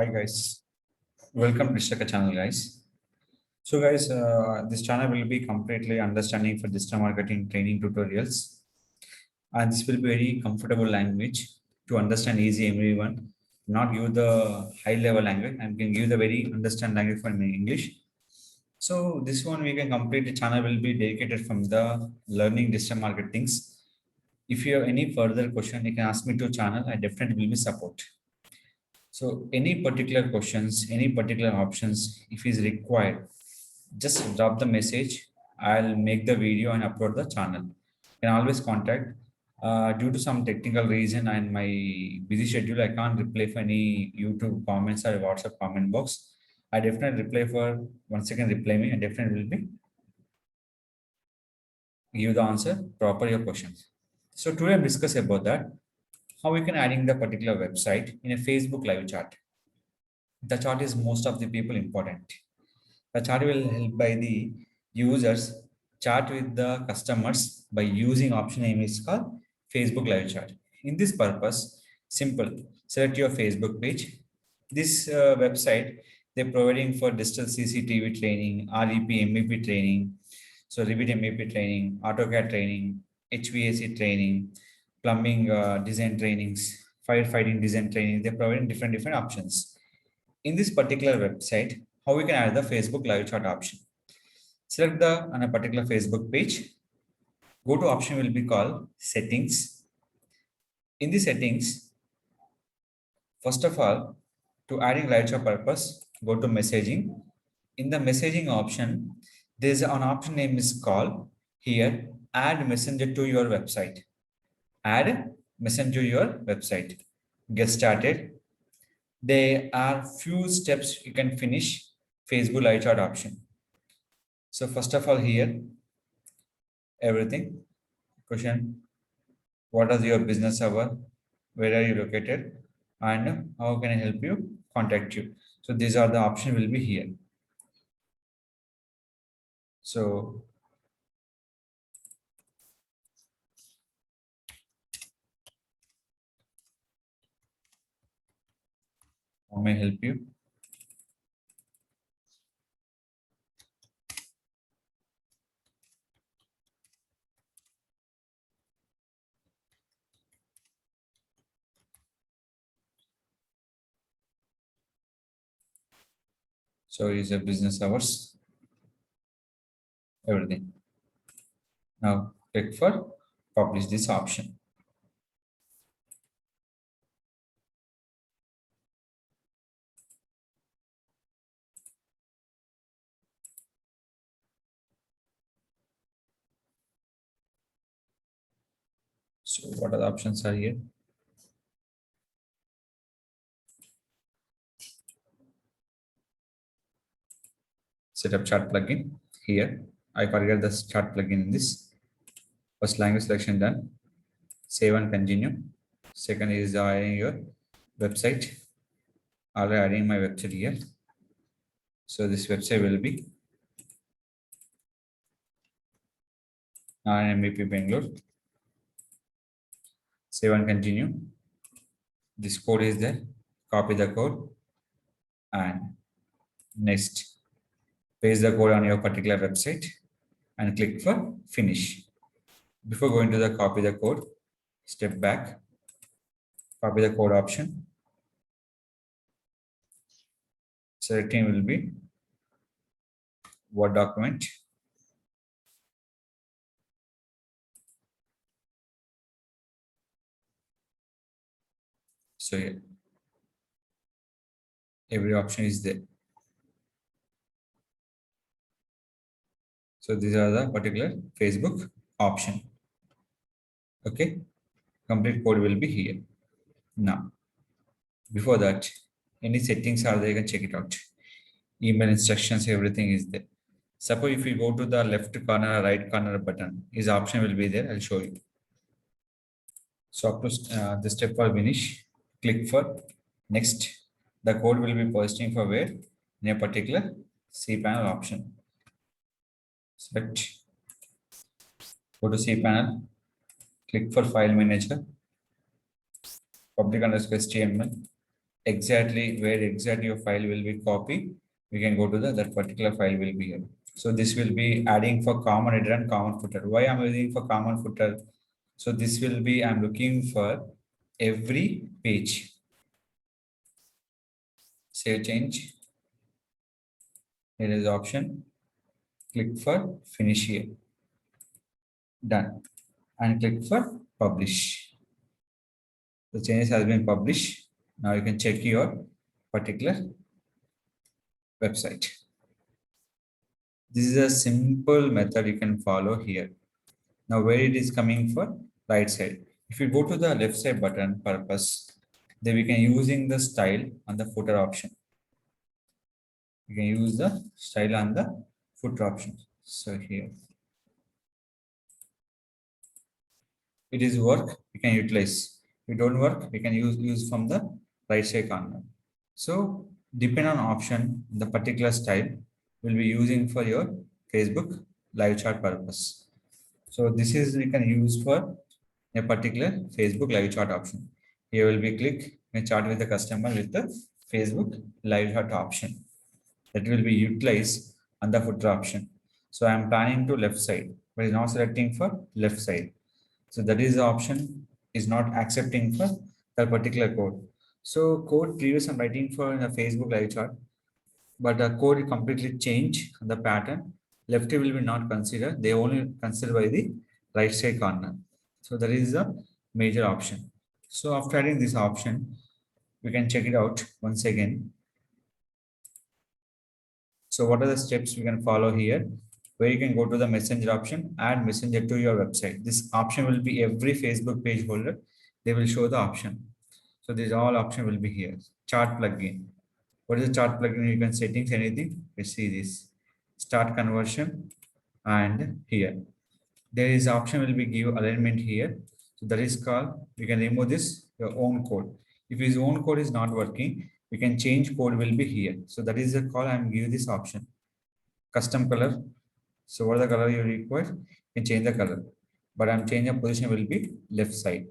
Hi guys, welcome to Distaka channel guys. So guys, this channel will be completely understanding for digital marketing training tutorials, and this will be very comfortable language to understand easy everyone. Not give the high level language, I can give the very understand language for me English. So this one we can complete the channel will be dedicated from the learning digital marketing. If you have any further question, you can ask me to channel. I definitely will be support. So any particular questions, any particular options, if is required, just drop the message. I'll make the video and upload the channel. You can always contact. Due to some technical reason and my busy schedule, I can't reply for any YouTube comments or WhatsApp comment box. I definitely reply for 1 second reply me. I definitely will be give the answer proper your questions. So today I'm discuss about that how we can adding the particular website in a Facebook live chat. The chart is most of the people important. The chart will help by the users chat with the customers by using option name is called Facebook live chat. In this purpose, simple. Select your Facebook page. This website they're providing for digital CCTV training, REP, MEP training, so Revit MEP training, AutoCAD training, HVAC training, plumbing design trainings, firefighting design training. They're providing different options. In this particular website, how we can add the Facebook live chat option. Select the on a particular Facebook page. Go to option will be called settings. In the settings, first of all, to adding live chat purpose, go to messaging. In the messaging option, there is an option name is called here add messenger to your website. Add messenger to your website. Get started. There are few steps you can finish Facebook live chat option. So first of all here, everything question, what is your business hour, where are you located, and how can I help you, contact you. So these are the option will be here. So how may I help you? So is a business hours, everything. Now click for publish this option. So what are the options are here? Set up chat plugin here. I forget the chat plugin in this. First language selection done. Save and continue. Second is adding your website. Already adding my website here. So this website will be MEP Bangalore. Save and continue. This code is there. Copy the code and next paste the code on your particular website and click for finish. Before going to the copy the code, step back, copy the code option. Selecting will be Word document. So yeah, every option is there. So these are the particular Facebook option. Okay, complete code will be here. Now, before that, any settings are there, you can check it out. Email instructions, everything is there. Suppose if you go to the left corner or right corner button, his option will be there. I'll show you. So up to the step for finish, click for next. The code will be posting for where in a particular cPanel option. Select, go to cPanel, click for file manager, public underscore HTML, exactly where exactly your file will be copied, we can go to that particular file will be here. So this will be adding for common header and common footer. Why I'm using for common footer? So this will be, I'm looking for every page. Save change. Here is the option. Click for finish here. Done. And click for publish. The changes has been published. Now you can check your particular website. This is a simple method you can follow here. Now where it is coming for right side. If you go to the left side button purpose, then we can using the style on the footer option. You can use the style on the footer option. So here it is work, we can utilize. If it don't work, we can use from the right side corner. So depend on option, the particular style will be using for your Facebook live chat purpose. So this is we can use for a particular Facebook live chat option. Here will be click and chat with the customer with the Facebook live chat option that will be utilized on the footer option. So I am planning to left side, but is not selecting for left side. So that is the option is not accepting for that particular code. So code previous I'm writing for in a Facebook live chat, but the code is completely change the pattern. Lefty will be not considered. They only consider by the right side corner. So that is the major option. So after adding this option, we can check it out once again. So what are the steps we can follow here? Where you can go to the messenger option, add messenger to your website. This option will be every Facebook page holder. They will show the option. So these all option will be here. Chart plugin. What is the chart plugin? You can settings anything. We see this. Start conversion and here. There is option will be give alignment here. So that is called, we can remove this your own code. If his own code is not working, we can change code will be here. So that is the call I'm give this option. Custom color. So what are the color you require? You can change the color. But I'm changing position will be left side.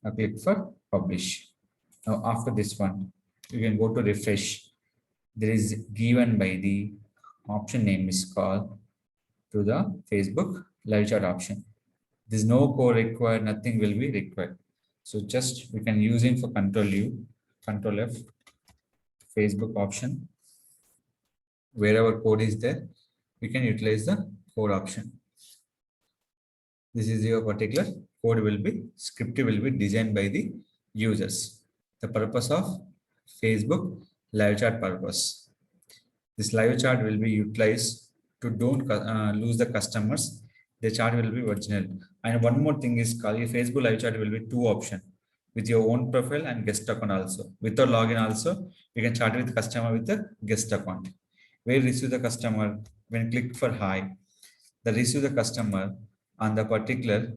Now click for publish. Now after this one, you can go to refresh. There is given by the option name is called to the Facebook live chat option. There's no code required, nothing will be required. So just we can use it for control U, control F, Facebook option. Wherever code is there, we can utilize the code option. This is your particular code will be script will be designed by the users. The purpose of Facebook live chat purpose. This live chat will be utilized to don't lose the customers. The chat will be original. And one more thing is called your Facebook live chat will be two option with your own profile and guest account also. Without login also, you can chat with customer with the guest account. Where receive the customer when click for hi, the receive the customer on the particular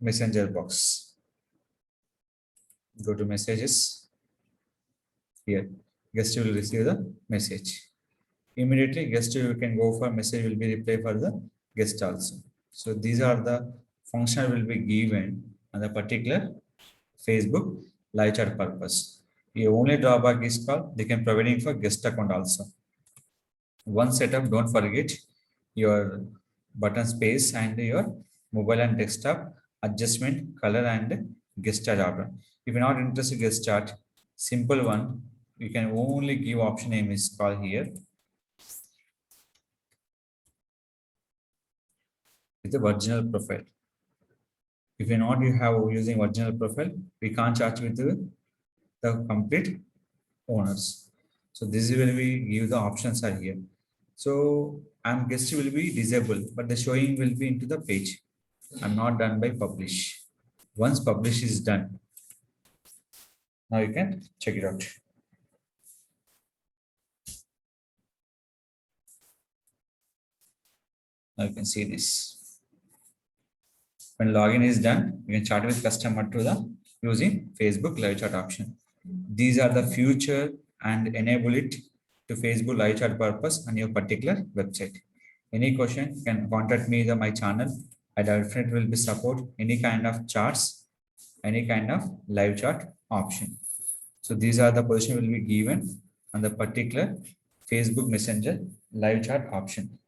messenger box. Go to messages here. Guest will receive the message. Immediately guest you can go for message will be reply for the guest also. So these are the function will be given on the particular Facebook live chat purpose. The only drawback is called they can providing for guest account also. One setup, don't forget your button space and your mobile and desktop adjustment color and guest chat order. If you're not interested in guest chat, simple one, you can only give option name is called here with the original profile. If you're not you have using original profile, we can't charge with the complete owners. So this is where we give the options are here. So I'm guest will be disabled, but the showing will be into the page. I'm not done by publish. Once publish is done, now you can check it out. Now you can see this. When login is done, you can chat with customer to the using Facebook live chat option. These are the future and enable it to Facebook live chat purpose on your particular website. Any question, you can contact me on my channel. I definitely will be support any kind of charts any kind of live chat option. So these are the position will be given on the particular Facebook Messenger live chat option.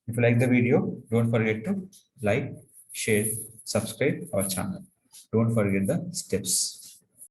If you like the video, don't forget to like, share, subscribe our channel. Don't forget the steps.